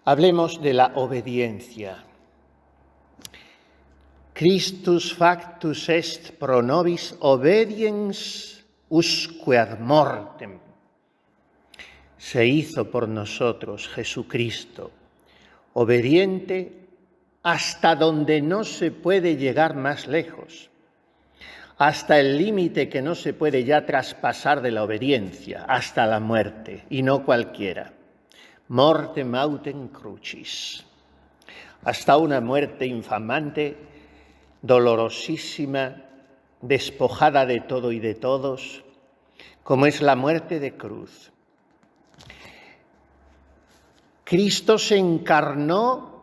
Hablemos de la obediencia. Christus factus est pro nobis obediens usque ad mortem. Se hizo por nosotros Jesucristo, obediente hasta donde no se puede llegar más lejos, hasta el límite que no se puede ya traspasar de la obediencia, hasta la muerte, y no cualquiera. Mortem autem crucis. Hasta una muerte infamante, dolorosísima, despojada de todo y de todos, como es la muerte de cruz. Cristo se encarnó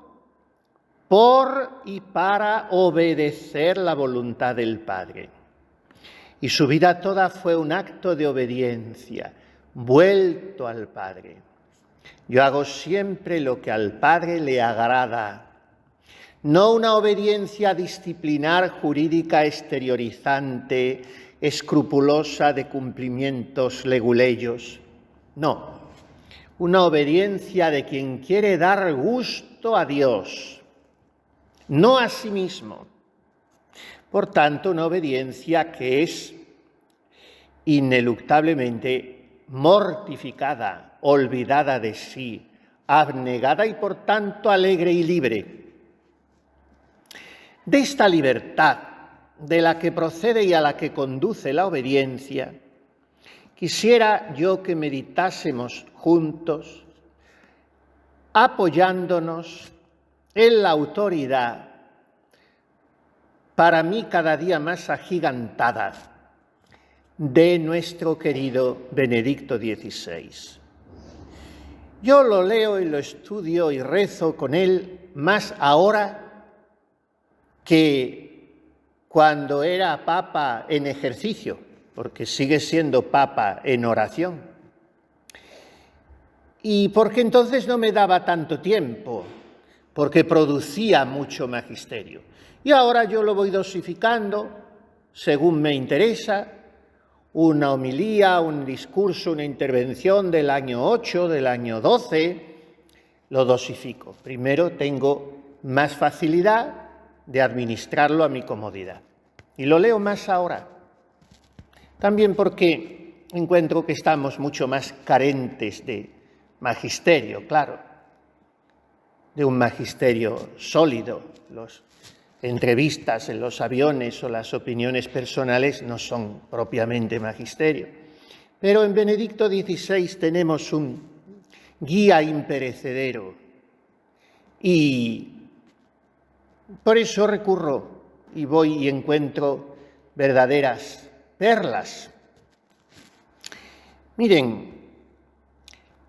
por y para obedecer la voluntad del Padre. Y su vida toda fue un acto de obediencia, vuelto al Padre. Yo hago siempre lo que al Padre le agrada, no una obediencia disciplinar, jurídica, exteriorizante, escrupulosa de cumplimientos leguleyos. No, una obediencia de quien quiere dar gusto a Dios, no a sí mismo. Por tanto, una obediencia que es ineluctablemente mortificada, olvidada de sí, abnegada y por tanto alegre y libre. De esta libertad de la que procede y a la que conduce la obediencia, quisiera yo que meditásemos juntos, apoyándonos en la autoridad, para mí cada día más agigantada, de nuestro querido Benedicto XVI. Yo lo leo y lo estudio y rezo con él más ahora que cuando era Papa en ejercicio, porque sigue siendo Papa en oración. Y porque entonces no me daba tanto tiempo, porque producía mucho magisterio. Y ahora yo lo voy dosificando según me interesa, una homilía, un discurso, una intervención del año 8, del año 12, lo dosifico. Primero tengo más facilidad de administrarlo a mi comodidad. Y lo leo más ahora. También porque encuentro que estamos mucho más carentes de magisterio, claro, de un magisterio sólido. Las entrevistas en los aviones o las opiniones personales no son propiamente magisterio. Pero en Benedicto XVI tenemos un guía imperecedero y por eso recurro y voy y encuentro verdaderas perlas. Miren,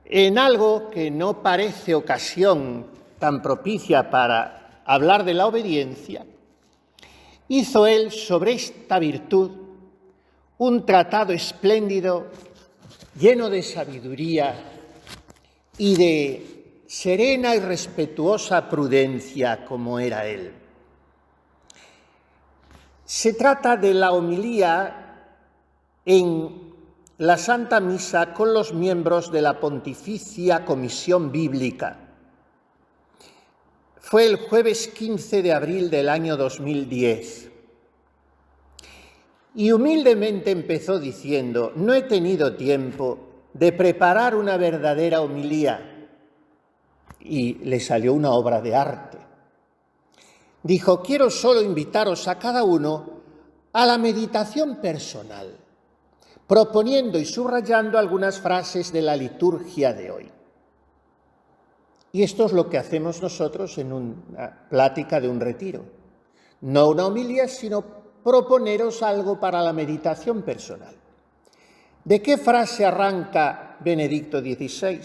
en algo que no parece ocasión tan propicia para hablar de la obediencia, hizo él sobre esta virtud un tratado espléndido, lleno de sabiduría y de serena y respetuosa prudencia como era él. Se trata de la homilía en la Santa Misa con los miembros de la Pontificia Comisión Bíblica. Fue el jueves 15 de abril del año 2010. Y humildemente empezó diciendo: no he tenido tiempo de preparar una verdadera homilía. Y le salió una obra de arte. Dijo: quiero solo invitaros a cada uno a la meditación personal, proponiendo y subrayando algunas frases de la liturgia de hoy. Y esto es lo que hacemos nosotros en una plática de un retiro. No una homilía, sino proponeros algo para la meditación personal. ¿De qué frase arranca Benedicto XVI?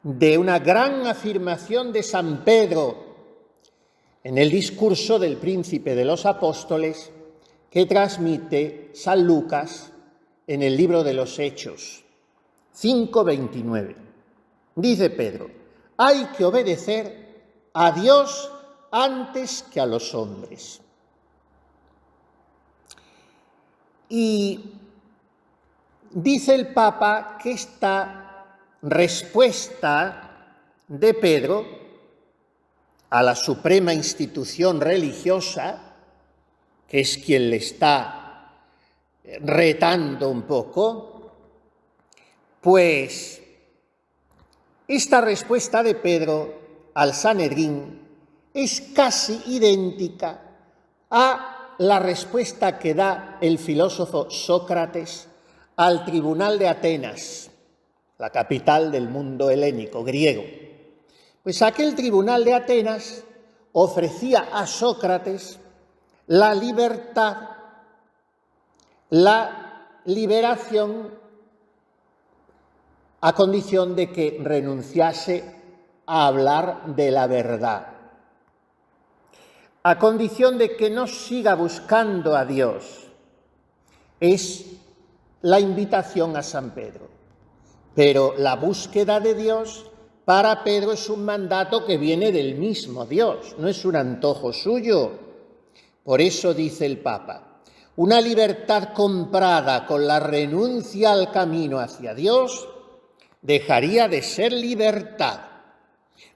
De una gran afirmación de San Pedro en el discurso del Príncipe de los Apóstoles que transmite San Lucas en el libro de los Hechos 5:29. Dice Pedro: hay que obedecer a Dios antes que a los hombres. Y dice el Papa que esta respuesta de Pedro a la suprema institución religiosa, que es quien le está retando un poco, pues esta respuesta de Pedro al Sanedrín es casi idéntica a la respuesta que da el filósofo Sócrates al tribunal de Atenas, la capital del mundo helénico, griego. Pues aquel tribunal de Atenas ofrecía a Sócrates la libertad, la liberación, a condición de que renunciase a hablar de la verdad, a condición de que no siga buscando a Dios. Es la invitación a San Pedro. Pero la búsqueda de Dios para Pedro es un mandato que viene del mismo Dios, no es un antojo suyo. Por eso dice el Papa, una libertad comprada con la renuncia al camino hacia Dios dejaría de ser libertad.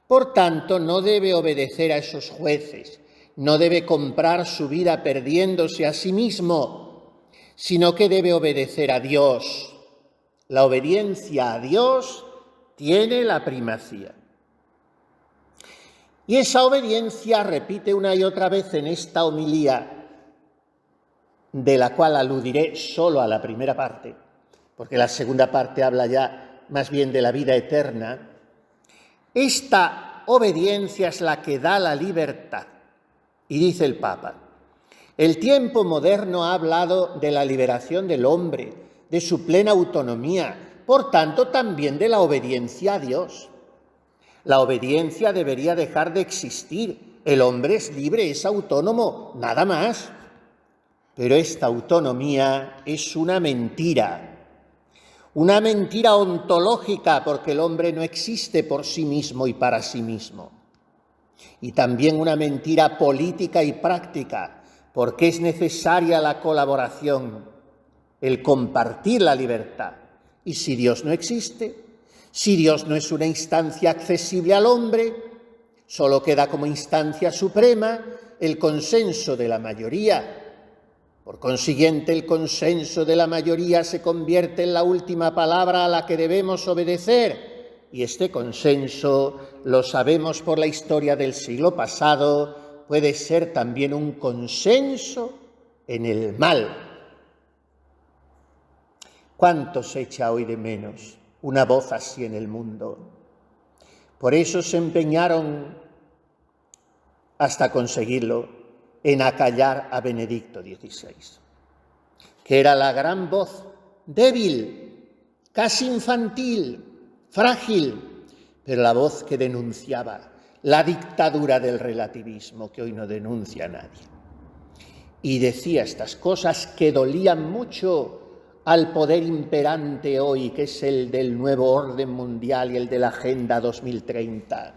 Por tanto, no debe obedecer a esos jueces, no debe comprar su vida perdiéndose a sí mismo, sino que debe obedecer a Dios. La obediencia a Dios tiene la primacía. Y esa obediencia repite una y otra vez en esta homilía, de la cual aludiré solo a la primera parte, porque la segunda parte habla ya más bien de la vida eterna. Esta obediencia es la que da la libertad. Y dice el Papa, el tiempo moderno ha hablado de la liberación del hombre, de su plena autonomía, por tanto también de la obediencia a Dios. La obediencia debería dejar de existir. El hombre es libre, es autónomo, nada más. Pero esta autonomía es una mentira ontológica, porque el hombre no existe por sí mismo y para sí mismo. Y también una mentira política y práctica, porque es necesaria la colaboración, el compartir la libertad. Y si Dios no existe, si Dios no es una instancia accesible al hombre, solo queda como instancia suprema el consenso de la mayoría. Por consiguiente, el consenso de la mayoría se convierte en la última palabra a la que debemos obedecer. Y este consenso, lo sabemos por la historia del siglo pasado, puede ser también un consenso en el mal. ¿Cuánto se echa hoy de menos una voz así en el mundo? Por eso se empeñaron, hasta conseguirlo, en acallar a Benedicto XVI, que era la gran voz, débil, casi infantil, frágil, pero la voz que denunciaba la dictadura del relativismo, que hoy no denuncia nadie. Y decía estas cosas que dolían mucho al poder imperante hoy, que es el del nuevo orden mundial y el de la Agenda 2030,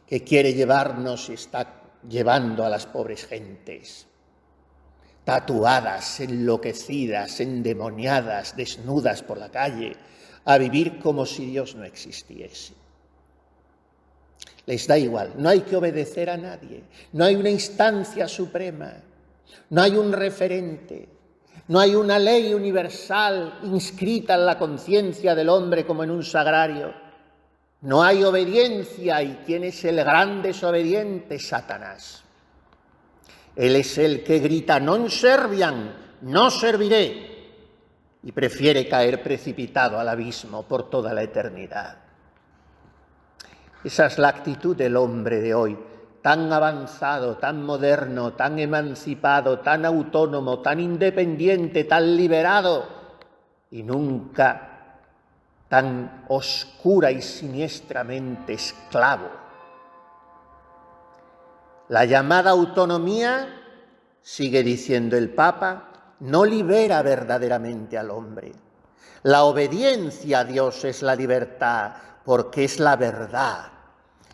que quiere llevarnos y está llevando a las pobres gentes, tatuadas, enloquecidas, endemoniadas, desnudas por la calle, a vivir como si Dios no existiese. Les da igual, no hay que obedecer a nadie, no hay una instancia suprema, no hay un referente, no hay una ley universal inscrita en la conciencia del hombre como en un sagrario. No hay obediencia. ¿Y quién es el gran desobediente? Satanás. Él es el que grita non serviam, no serviré, y prefiere caer precipitado al abismo por toda la eternidad. Esa es la actitud del hombre de hoy, tan avanzado, tan moderno, tan emancipado, tan autónomo, tan independiente, tan liberado, y nunca tan oscura y siniestramente esclavo. La llamada autonomía, sigue diciendo el Papa, no libera verdaderamente al hombre. La obediencia a Dios es la libertad, porque es la verdad.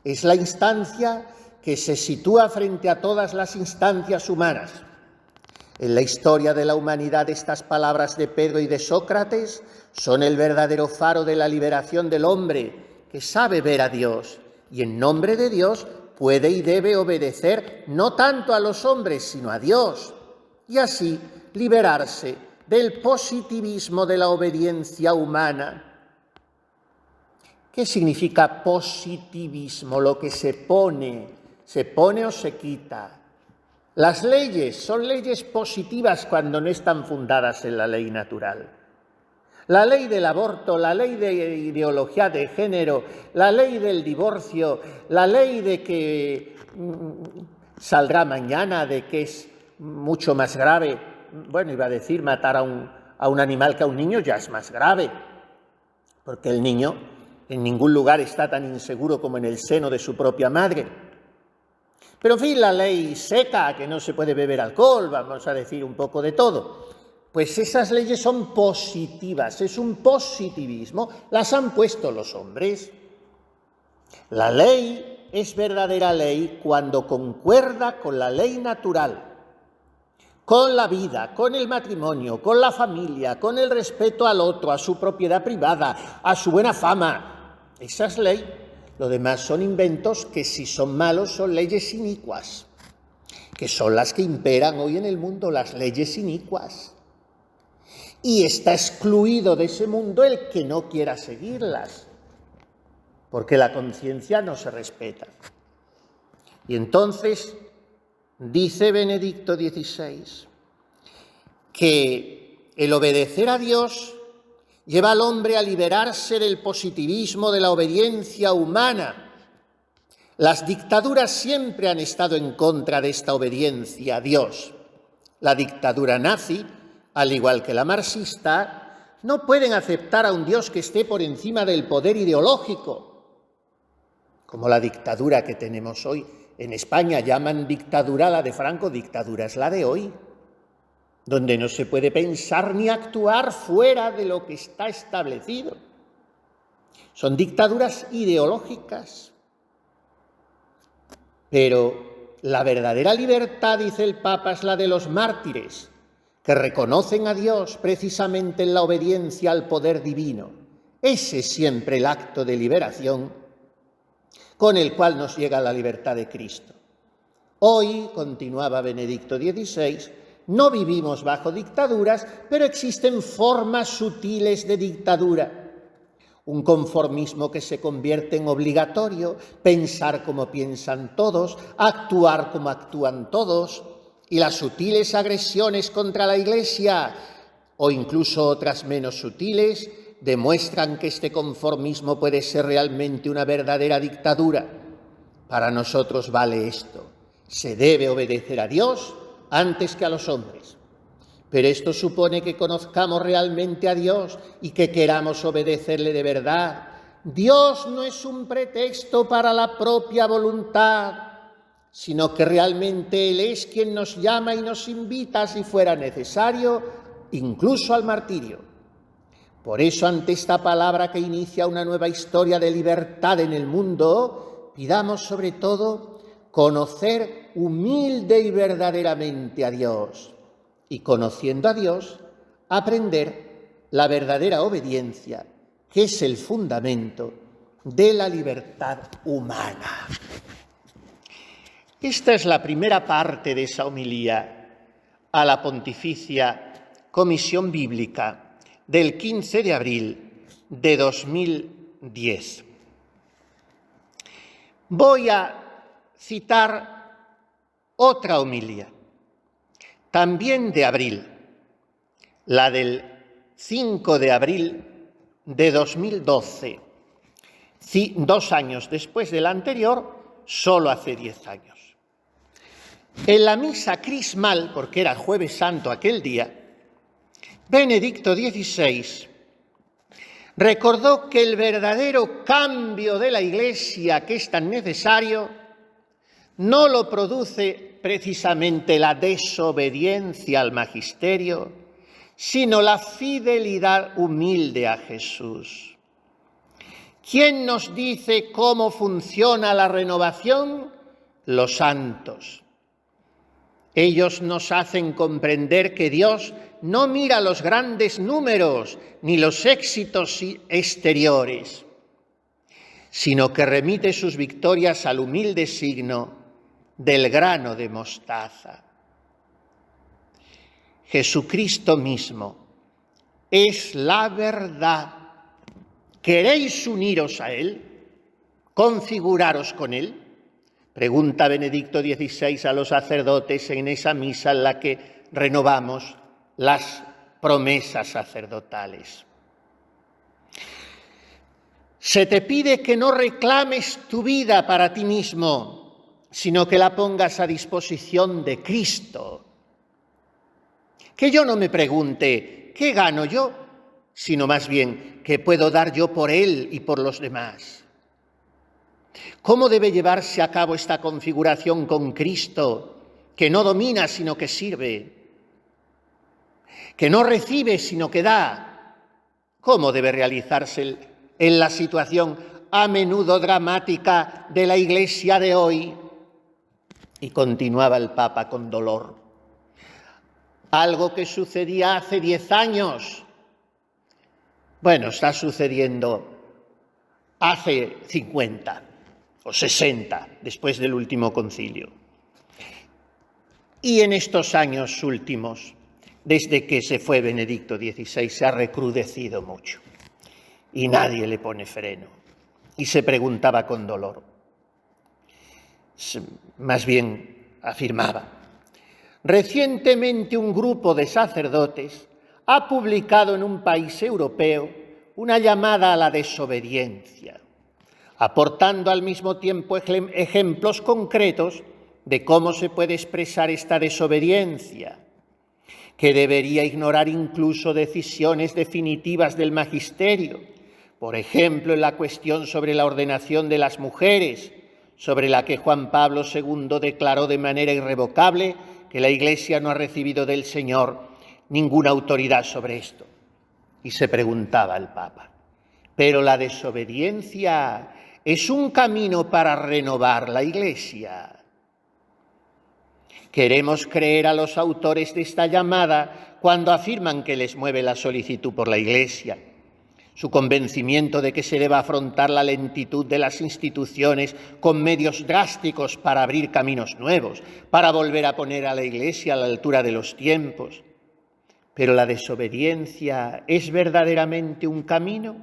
Es la instancia que se sitúa frente a todas las instancias humanas. En la historia de la humanidad, estas palabras de Pedro y de Sócrates son el verdadero faro de la liberación del hombre, que sabe ver a Dios y en nombre de Dios puede y debe obedecer no tanto a los hombres, sino a Dios, y así liberarse del positivismo de la obediencia humana. ¿Qué significa positivismo? Lo que se pone o se quita. Las leyes son leyes positivas cuando no están fundadas en la ley natural. La ley del aborto, la ley de ideología de género, la ley del divorcio, la ley de que saldrá mañana, de que es mucho más grave. Bueno, iba a decir matar a un animal que a un niño ya es más grave, porque el niño en ningún lugar está tan inseguro como en el seno de su propia madre. Pero en fin, la ley seca, que no se puede beber alcohol, vamos a decir un poco de todo. Pues esas leyes son positivas, es un positivismo, las han puesto los hombres. La ley es verdadera ley cuando concuerda con la ley natural, con la vida, con el matrimonio, con la familia, con el respeto al otro, a su propiedad privada, a su buena fama. Esa es ley. Lo demás son inventos que, si son malos, son leyes inicuas, que son las que imperan hoy en el mundo, las leyes inicuas. Y está excluido de ese mundo el que no quiera seguirlas, porque la conciencia no se respeta. Y entonces dice Benedicto XVI que el obedecer a Dios lleva al hombre a liberarse del positivismo de la obediencia humana. Las dictaduras siempre han estado en contra de esta obediencia a Dios. La dictadura nazi, al igual que la marxista, no pueden aceptar a un Dios que esté por encima del poder ideológico, como la dictadura que tenemos hoy. En España llaman dictadura a la de Franco, dictadura es la de hoy, donde no se puede pensar ni actuar fuera de lo que está establecido. Son dictaduras ideológicas. Pero la verdadera libertad, dice el Papa, es la de los mártires, que reconocen a Dios precisamente en la obediencia al poder divino. Ese es siempre el acto de liberación con el cual nos llega la libertad de Cristo. Hoy, continuaba Benedicto XVI, no vivimos bajo dictaduras, pero existen formas sutiles de dictadura. Un conformismo que se convierte en obligatorio, pensar como piensan todos, actuar como actúan todos, y las sutiles agresiones contra la Iglesia, o incluso otras menos sutiles, demuestran que este conformismo puede ser realmente una verdadera dictadura. Para nosotros vale esto: se debe obedecer a Dios antes que a los hombres. Pero esto supone que conozcamos realmente a Dios y que queramos obedecerle de verdad. Dios no es un pretexto para la propia voluntad, sino que realmente Él es quien nos llama y nos invita, si fuera necesario, incluso al martirio. Por eso, ante esta palabra que inicia una nueva historia de libertad en el mundo, pidamos sobre todo conocer humilde y verdaderamente a Dios, y conociendo a Dios, aprender la verdadera obediencia, que es el fundamento de la libertad humana. Esta es la primera parte de esa homilía a la Pontificia Comisión Bíblica del 15 de abril de 2010. Voy a citar otra homilía, también de abril, la del 5 de abril de 2012, 2 años después de la anterior, solo hace 10 años. En la misa crismal, porque era Jueves Santo aquel día, Benedicto XVI recordó que el verdadero cambio de la Iglesia, que es tan necesario, no lo produce precisamente la desobediencia al magisterio, sino la fidelidad humilde a Jesús. ¿Quién nos dice cómo funciona la renovación? Los santos. Ellos nos hacen comprender que Dios no mira los grandes números ni los éxitos exteriores, sino que remite sus victorias al humilde signo del grano de mostaza. Jesucristo mismo es la verdad. ¿Queréis uniros a Él? ¿Configuraros con Él? Pregunta Benedicto XVI a los sacerdotes en esa misa en la que renovamos las promesas sacerdotales. Se te pide que no reclames tu vida para ti mismo, sino que la pongas a disposición de Cristo. Que yo no me pregunte, ¿qué gano yo? Sino más bien, ¿qué puedo dar yo por Él y por los demás? ¿Cómo debe llevarse a cabo esta configuración con Cristo, que no domina sino que sirve, que no recibe sino que da? ¿Cómo debe realizarse en la situación a menudo dramática de la Iglesia de hoy? Y continuaba el Papa con dolor. Algo que sucedía hace 10 años, bueno, está sucediendo hace 50 o 60, después del último concilio. Y en estos años últimos, desde que se fue Benedicto XVI, se ha recrudecido mucho. Y nadie le pone freno. Y se preguntaba con dolor. Más bien afirmaba. Recientemente un grupo de sacerdotes ha publicado en un país europeo una llamada a la desobediencia, aportando al mismo tiempo ejemplos concretos de cómo se puede expresar esta desobediencia, que debería ignorar incluso decisiones definitivas del magisterio, por ejemplo, en la cuestión sobre la ordenación de las mujeres, sobre la que Juan Pablo II declaró de manera irrevocable que la Iglesia no ha recibido del Señor ninguna autoridad sobre esto. Y se preguntaba el Papa, ¿pero la desobediencia es un camino para renovar la Iglesia? Queremos creer a los autores de esta llamada cuando afirman que les mueve la solicitud por la Iglesia, su convencimiento de que se deba afrontar la lentitud de las instituciones con medios drásticos para abrir caminos nuevos, para volver a poner a la Iglesia a la altura de los tiempos. ¿Pero la desobediencia es verdaderamente un camino?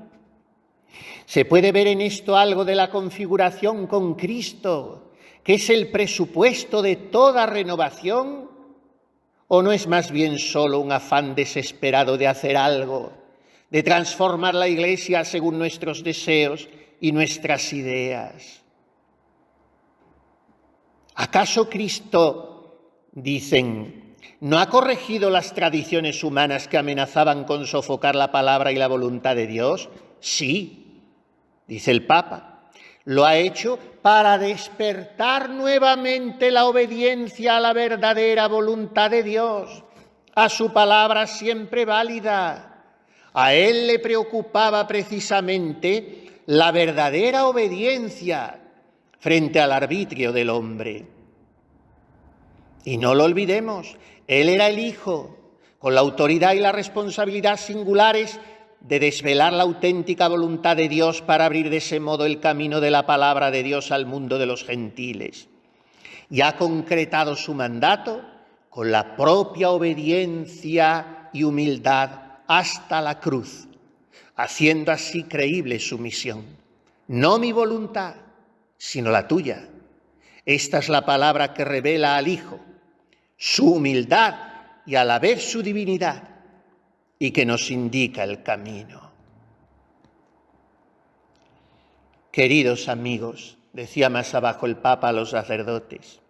¿Se puede ver en esto algo de la configuración con Cristo, que es el presupuesto de toda renovación? ¿O no es más bien solo un afán desesperado de hacer algo, de transformar la Iglesia según nuestros deseos y nuestras ideas? ¿Acaso Cristo, dicen, no ha corregido las tradiciones humanas que amenazaban con sofocar la palabra y la voluntad de Dios? Sí, dice el Papa. Lo ha hecho para despertar nuevamente la obediencia a la verdadera voluntad de Dios, a su palabra siempre válida. A él le preocupaba precisamente la verdadera obediencia frente al arbitrio del hombre. Y no lo olvidemos, él era el Hijo, con la autoridad y la responsabilidad singulares de desvelar la auténtica voluntad de Dios para abrir de ese modo el camino de la palabra de Dios al mundo de los gentiles. Y ha concretado su mandato con la propia obediencia y humildad hasta la cruz, haciendo así creíble su misión. No mi voluntad, sino la tuya. Esta es la palabra que revela al Hijo, su humildad y a la vez su divinidad, y que nos indica el camino. Queridos amigos, decía más abajo el Papa a los sacerdotes,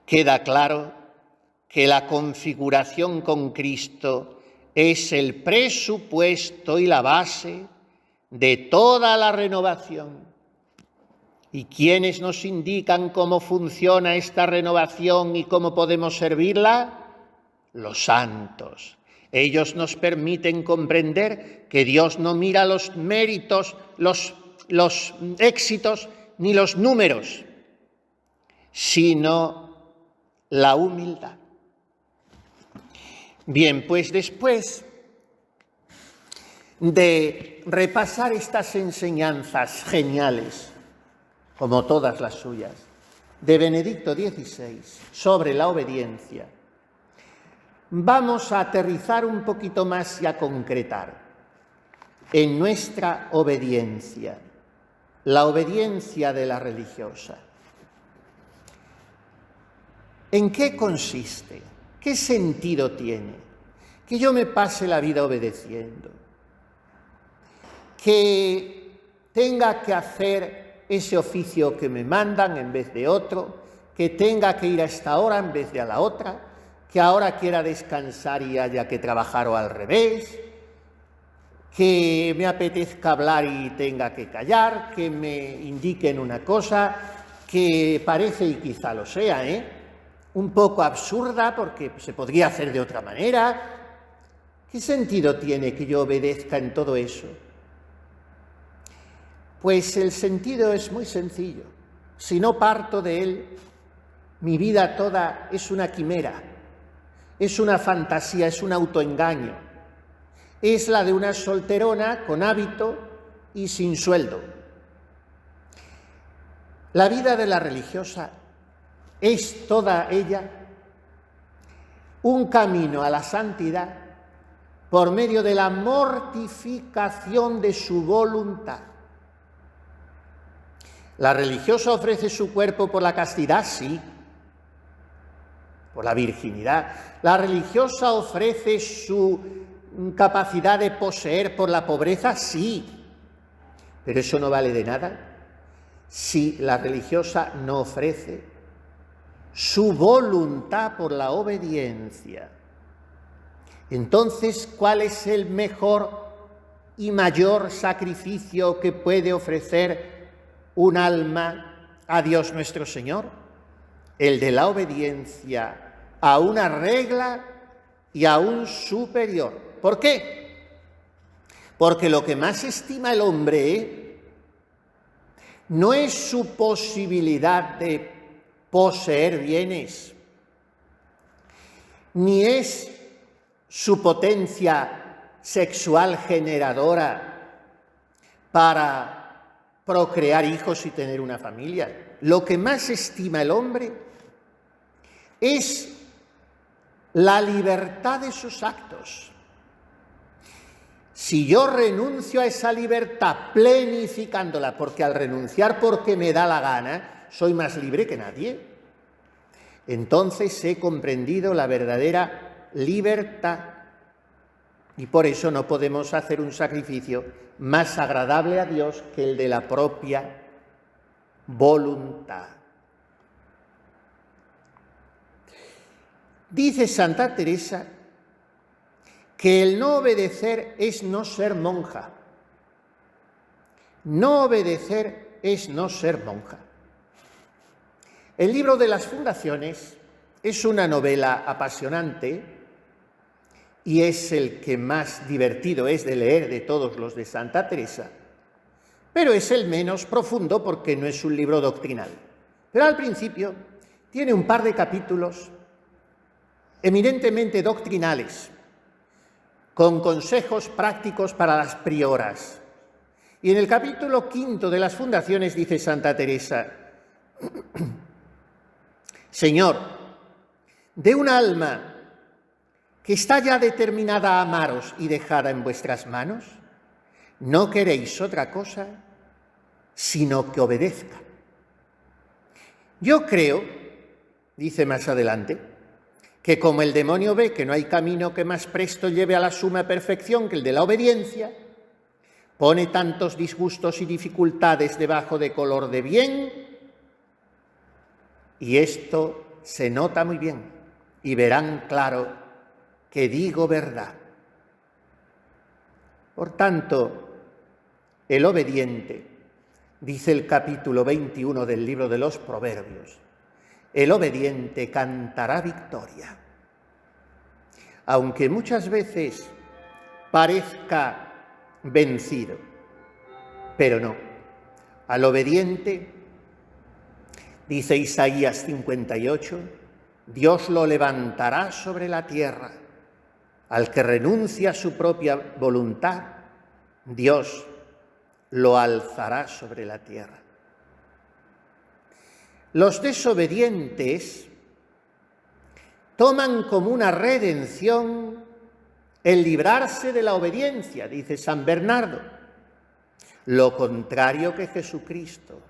queda claro que la configuración con Cristo es el presupuesto y la base de toda la renovación. ¿Y quiénes nos indican cómo funciona esta renovación y cómo podemos servirla? Los santos. Ellos nos permiten comprender que Dios no mira los méritos, los éxitos ni los números, sino la humildad. Bien, pues después de repasar estas enseñanzas geniales, como todas las suyas, de Benedicto XVI sobre la obediencia, vamos a aterrizar un poquito más y a concretar en nuestra obediencia, la obediencia de la religiosa. ¿En qué consiste? ¿Qué sentido tiene que yo me pase la vida obedeciendo? Que tenga que hacer ese oficio que me mandan en vez de otro, que tenga que ir a esta hora en vez de a la otra, que ahora quiera descansar y haya que trabajar o al revés, que me apetezca hablar y tenga que callar, que me indiquen una cosa que parece, y quizá lo sea, un poco absurda porque se podría hacer de otra manera. ¿Qué sentido tiene que yo obedezca en todo eso? Pues el sentido es muy sencillo. Si no parto de él, mi vida toda es una quimera, es una fantasía, es un autoengaño. Es la de una solterona con hábito y sin sueldo. La vida de la religiosa es toda ella un camino a la santidad por medio de la mortificación de su voluntad. ¿La religiosa ofrece su cuerpo por la castidad? Sí, por la virginidad. ¿La religiosa ofrece su capacidad de poseer por la pobreza? Sí, pero eso no vale de nada si la religiosa no ofrece su voluntad por la obediencia. Entonces, ¿cuál es el mejor y mayor sacrificio que puede ofrecer un alma a Dios nuestro Señor? El de la obediencia a una regla y a un superior. ¿Por qué? Porque lo que más estima el hombre no es su posibilidad de poseer bienes, ni es su potencia sexual generadora para procrear hijos y tener una familia. Lo que más estima el hombre es la libertad de sus actos. Si yo renuncio a esa libertad planificándola, porque al renunciar porque me da la gana, soy más libre que nadie, entonces he comprendido la verdadera libertad. Y por eso no podemos hacer un sacrificio más agradable a Dios que el de la propia voluntad. Dice Santa Teresa que el no obedecer es no ser monja. No obedecer es no ser monja. El libro de las Fundaciones es una novela apasionante y es el que más divertido es de leer de todos los de Santa Teresa, pero es el menos profundo porque no es un libro doctrinal. Pero al principio tiene un par de capítulos eminentemente doctrinales, con consejos prácticos para las prioras. Y en el capítulo 5 de las Fundaciones dice Santa Teresa: Señor, de un alma que está ya determinada a amaros y dejada en vuestras manos, no queréis otra cosa sino que obedezca. Yo creo, dice más adelante, que como el demonio ve que no hay camino que más presto lleve a la suma perfección que el de la obediencia, pone tantos disgustos y dificultades debajo de color de bien, y esto se nota muy bien, y verán claro que digo verdad. Por tanto, el obediente, dice el capítulo 21 del libro de los Proverbios, el obediente cantará victoria. Aunque muchas veces parezca vencido, pero no. Al obediente, dice Isaías 58, Dios lo levantará sobre la tierra. Al que renuncia a su propia voluntad, Dios lo alzará sobre la tierra. Los desobedientes toman como una redención el librarse de la obediencia, dice San Bernardo. Lo contrario que Jesucristo,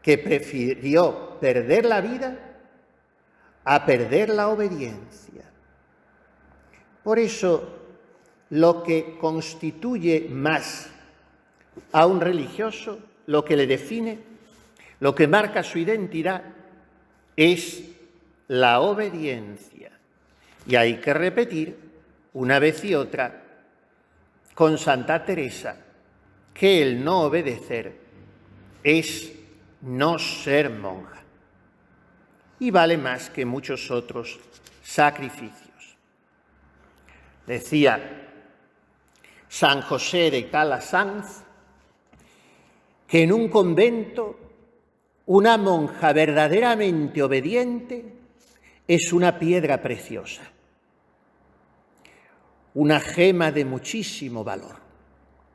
que prefirió perder la vida a perder la obediencia. Por eso, lo que constituye más a un religioso, lo que le define, lo que marca su identidad, es la obediencia. Y hay que repetir una vez y otra con Santa Teresa que el no obedecer es no ser monja y vale más que muchos otros sacrificios. Decía San José de Calasanz que en un convento una monja verdaderamente obediente es una piedra preciosa, una gema de muchísimo valor,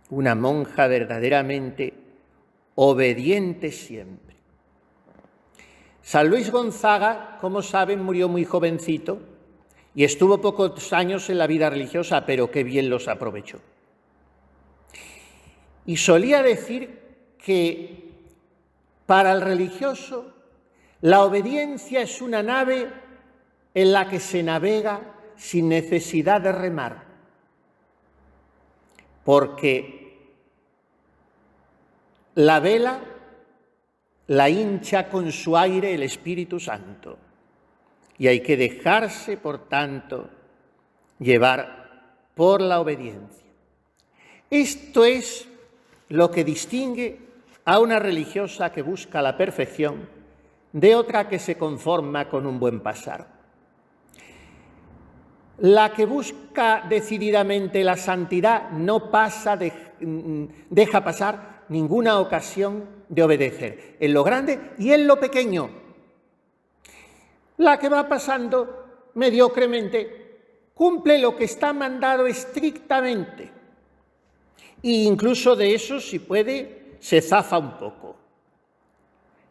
una monja verdaderamente obediente siempre. San Luis Gonzaga, como saben, murió muy jovencito y estuvo pocos años en la vida religiosa, pero qué bien los aprovechó. Y solía decir que para el religioso la obediencia es una nave en la que se navega sin necesidad de remar, porque la vela la hincha con su aire el Espíritu Santo y hay que dejarse, por tanto, llevar por la obediencia. Esto es lo que distingue a una religiosa que busca la perfección de otra que se conforma con un buen pasar. La que busca decididamente la santidad no deja pasar ninguna ocasión de obedecer, en lo grande y en lo pequeño. La que va pasando mediocremente cumple lo que está mandado estrictamente e incluso de eso, si puede, se zafa un poco.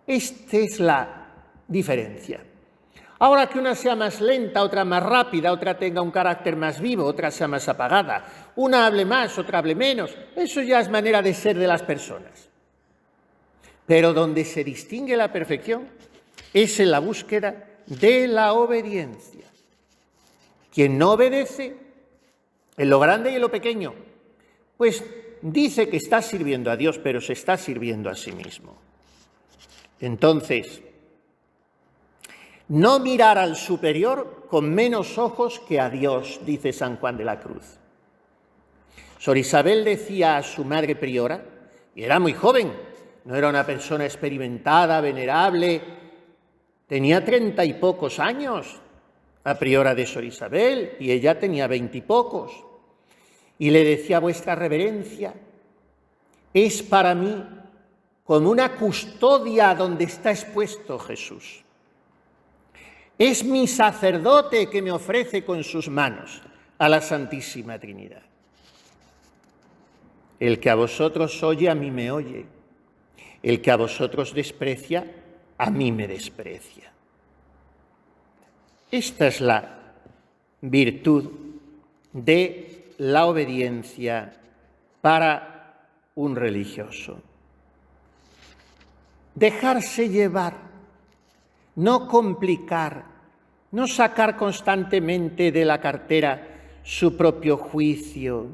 Esta es la diferencia. Ahora que una sea más lenta, otra más rápida, otra tenga un carácter más vivo, otra sea más apagada, una hable más, otra hable menos, eso ya es manera de ser de las personas. Pero donde se distingue la perfección es en la búsqueda de la obediencia. Quien no obedece, en lo grande y en lo pequeño, pues dice que está sirviendo a Dios, pero se está sirviendo a sí mismo. Entonces, no mirar al superior con menos ojos que a Dios, dice San Juan de la Cruz. Sor Isabel decía a su madre priora, y era muy joven, no era una persona experimentada, venerable, tenía 30 y pocos años, la priora de Sor Isabel, y ella tenía 20 y pocos. Y le decía: vuestra reverencia es para mí como una custodia donde está expuesto Jesús. Es mi sacerdote que me ofrece con sus manos a la Santísima Trinidad. El que a vosotros oye, a mí me oye. El que a vosotros desprecia, a mí me desprecia. Esta es la virtud de la obediencia para un religioso. Dejarse llevar, no complicar, no sacar constantemente de la cartera su propio juicio.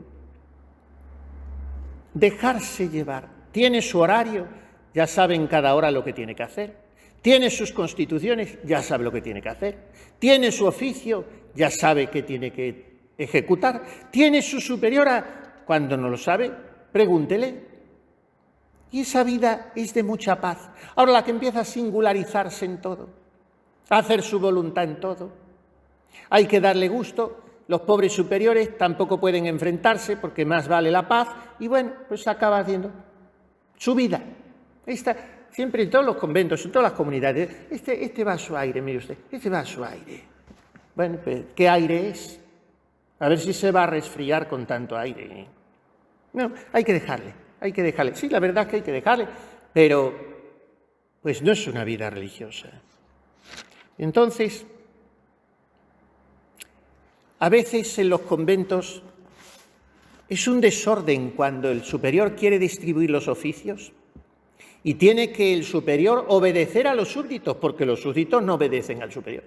Dejarse llevar. Tiene su horario, ya sabe en cada hora lo que tiene que hacer. Tiene sus constituciones, ya sabe lo que tiene que hacer. Tiene su oficio, ya sabe qué tiene que ejecutar. Tiene su superiora, cuando no lo sabe, pregúntele. Y esa vida es de mucha paz. Ahora la que empieza a singularizarse en todo, a hacer su voluntad en todo. Hay que darle gusto. Los pobres superiores tampoco pueden enfrentarse porque más vale la paz. Y bueno, pues acaba haciendo su vida. Siempre en todos los conventos, en todas las comunidades, este va a su aire, mire usted, este va a su aire. Bueno, pues, ¿qué aire es? A ver si se va a resfriar con tanto aire. No, hay que dejarle. Sí, la verdad es que hay que dejarle, pero pues no es una vida religiosa. Entonces, a veces en los conventos es un desorden cuando el superior quiere distribuir los oficios y tiene que el superior obedecer a los súbditos, porque los súbditos no obedecen al superior.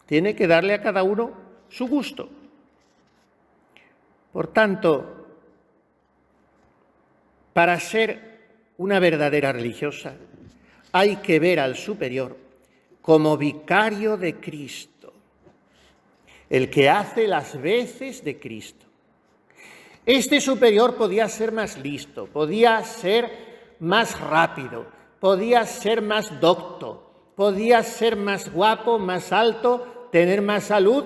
Tiene que darle a cada uno su gusto. Por tanto, para ser una verdadera religiosa, hay que ver al superior como vicario de Cristo, el que hace las veces de Cristo. Este superior podía ser más listo, podía ser más rápido, podía ser más docto, podía ser más guapo, más alto, tener más salud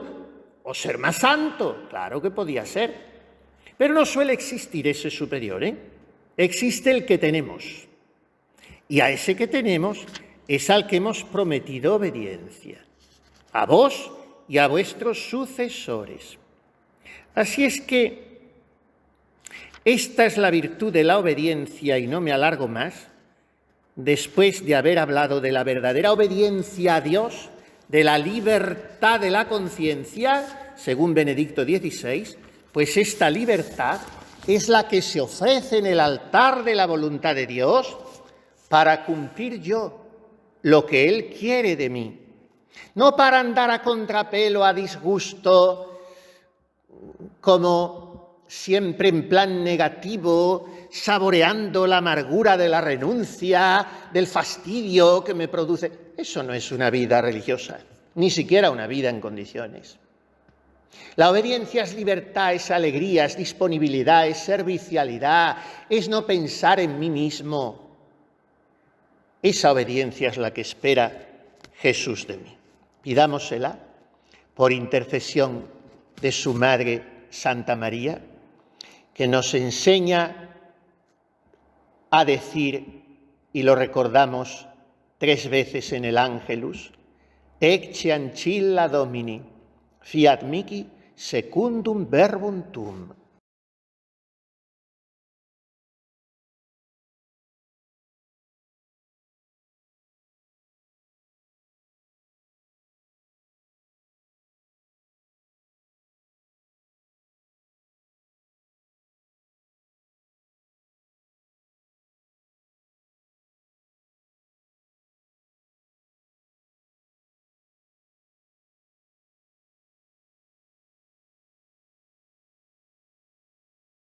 o ser más santo. Claro que podía ser. Pero no suele existir ese superior, ¿eh? Existe el que tenemos. Y a ese que tenemos es al que hemos prometido obediencia, a vos y a vuestros sucesores. Así es que esta es la virtud de la obediencia, y no me alargo más, después de haber hablado de la verdadera obediencia a Dios, de la libertad de la conciencia, según Benedicto XVI, pues esta libertad es la que se ofrece en el altar de la voluntad de Dios para cumplir yo lo que Él quiere de mí, no para andar a contrapelo, a disgusto, como siempre en plan negativo, saboreando la amargura de la renuncia, del fastidio que me produce. Eso no es una vida religiosa, ni siquiera una vida en condiciones. La obediencia es libertad, es alegría, es disponibilidad, es servicialidad, es no pensar en mí mismo. Esa obediencia es la que espera Jesús de mí. Pidámosela por intercesión de su Madre Santa María, que nos enseña a decir, y lo recordamos 3 veces en el Ángelus, Ecce ancilla Domini, fiat mihi secundum verbum tuum.